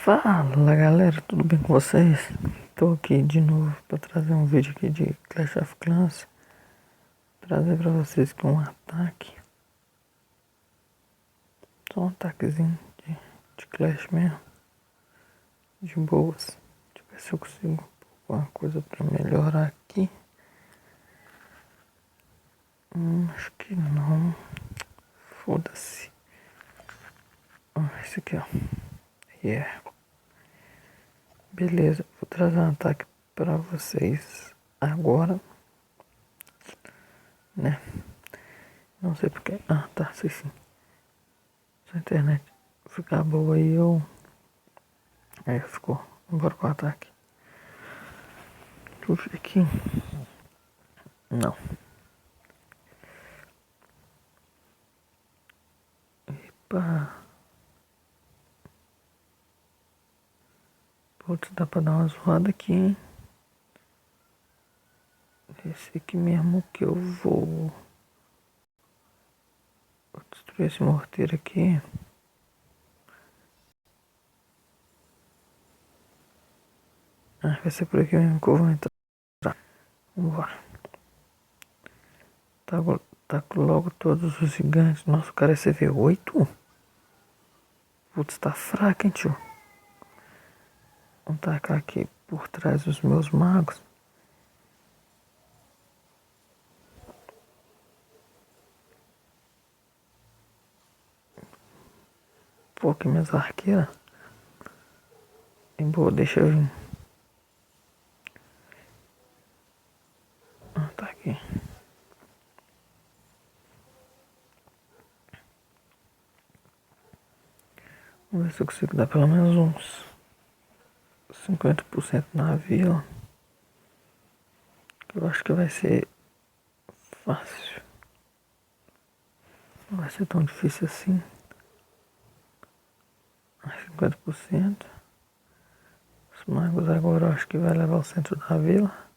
Fala galera, tudo bem com vocês? Tô aqui de novo para trazer um vídeo aqui de Clash of Clans. Trazer para vocês aqui um ataque. Só um ataquezinho de Clash mesmo. De boas. Deixa eu ver se eu consigo alguma coisa para melhorar aqui. Acho que não. Foda-se. Esse aqui ó. Yeah. Beleza, vou trazer um ataque para vocês agora, né? Não sei porque. Ah, tá, sei sim. Se a internet ficar boa aí, aí ficou. Bora com o ataque. Deixa eu ver aqui. Não. Epa. Putz, dá pra dar uma zoada aqui, hein? Esse aqui mesmo que eu vou destruir esse morteiro aqui. Ah, vai ser por aqui mesmo que eu vou entrar. Vamos lá. Taco logo todos os gigantes. Nossa, o cara é CV8? Putz, tá fraco, hein, tio? Vamos tacar aqui por trás dos meus magos. Pô, que minhas arqueiras. Boa, deixa eu vir. Ah, tá aqui. Vamos ver se eu consigo dar pelo menos uns 50% na vila. Eu acho que vai ser fácil. Não vai ser tão difícil assim. 50%. Os magos agora eu acho que vai levar o centro da vila.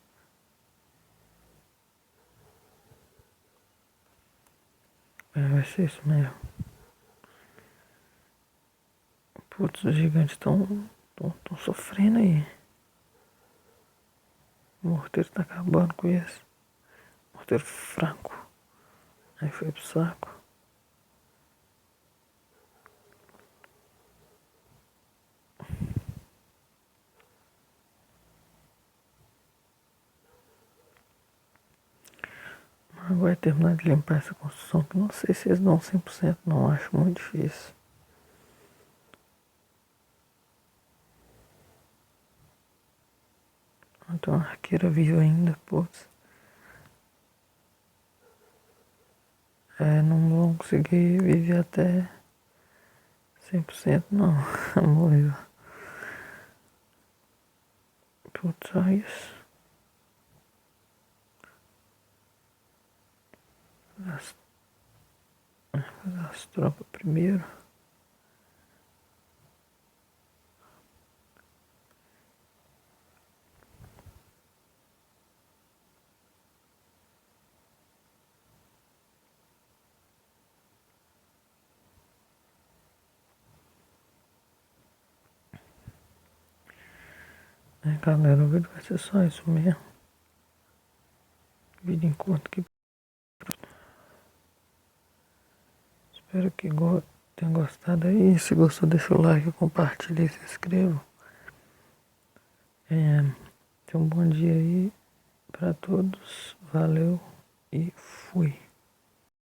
Vai ser isso mesmo. Putz, os gigantes estão sofrendo aí. O morteiro tá acabando com isso. Morteiro fraco. Aí foi pro saco. Agora vai terminar de limpar essa construção, que não sei se eles dão 100% não, acho muito difícil. Tem uma arqueira viva ainda, putz. Não vão conseguir viver até 100% não, morreu. Putz, só isso. Fazer as tropas primeiro. Galera, o vídeo vai ser só isso mesmo. Vídeo enquanto que... Espero que tenha gostado aí. Se gostou, deixa o like, compartilha e se inscreva. Tenha um bom dia aí pra todos. Valeu e fui.